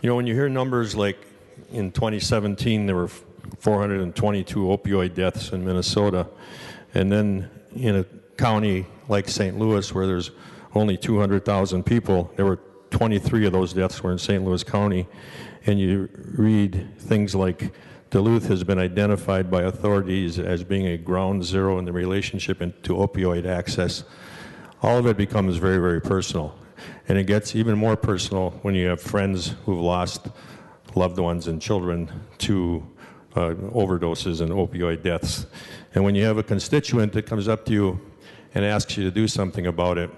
You know, when you hear numbers like in 2017 there were 422 opioid deaths in Minnesota, and then in a county like St. Louis where there's only 200,000 people, there were 23 of those deaths were in St. Louis County, and you read things like Duluth has been identified by authorities as being a ground zero in the relationship to opioid access. All of it becomes very, very personal. And it gets even more personal when you have friends who've lost loved ones and children to overdoses and opioid deaths. And when you have a constituent that comes up to you and asks you to do something about it,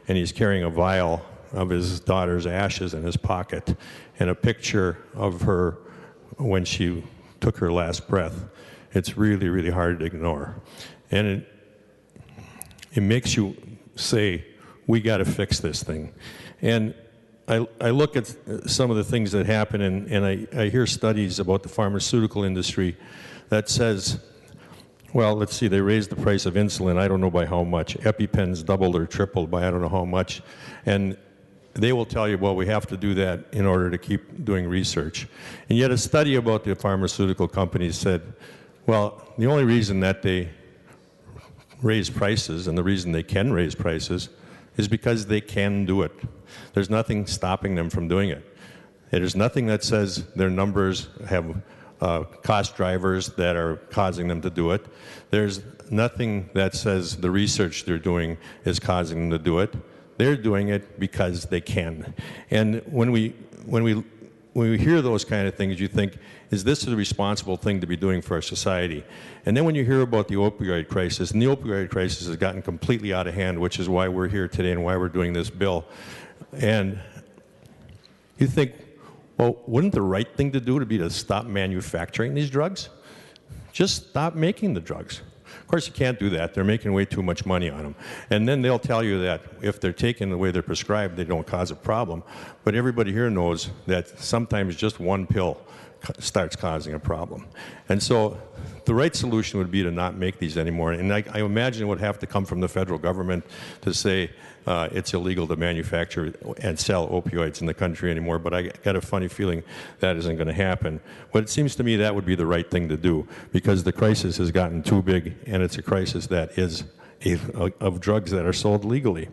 and he's carrying a vial of his daughter's ashes in his pocket and a picture of her when she took her last breath, it's really, really hard to ignore. And it makes you say, we got to fix this thing. And I look at some of the things that happen, and I hear studies about the pharmaceutical industry that says, well, let's see, they raised the price of insulin, I don't know by how much. EpiPen's doubled or tripled by I don't know how much. And they will tell you, well, we have to do that in order to keep doing research. And yet a study about the pharmaceutical companies said, well, the only reason that they raise prices and the reason they can raise prices is because they can do it. There's nothing stopping them from doing it. There's nothing that says their numbers have cost drivers that are causing them to do it. There's nothing that says the research they're doing is causing them to do it. They're doing it because they can. And when we hear those kind of things, you think, is this a responsible thing to be doing for our society? And then when you hear about the opioid crisis, and the opioid crisis has gotten completely out of hand, which is why we're here today and why we're doing this bill, and you think, well, wouldn't the right thing to do to be to stop manufacturing these drugs? Just stop making the drugs. Of course, you can't do that. They're making way too much money on them. And then they'll tell you that if they're taken the way they're prescribed, they don't cause a problem. But everybody here knows that sometimes just one pill starts causing a problem. And so the right solution would be to not make these anymore. And I imagine it would have to come from the federal government to say it's illegal to manufacture and sell opioids in the country anymore. But I got a funny feeling that isn't going to happen. But it seems to me that would be the right thing to do, because the crisis has gotten too big, and it's a crisis that is of drugs that are sold legally.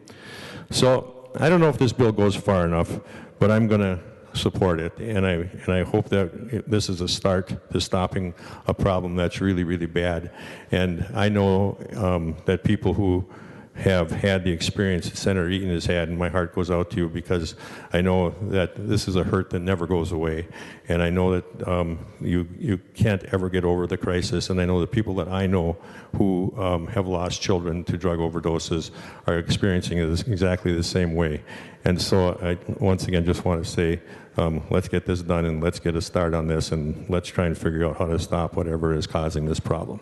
So I don't know if this bill goes far enough, but I'm going to support it, and I hope that this is a start to stopping a problem that's really, really bad. And I know that people who have had the experience that Senator Eaton has had, and my heart goes out to you, because I know that this is a hurt that never goes away, and I know that you can't ever get over the crisis, and I know the people that I know who have lost children to drug overdoses are experiencing it exactly the same way. And so I once again just want to say, let's get this done, and let's get a start on this, and let's try and figure out how to stop whatever is causing this problem.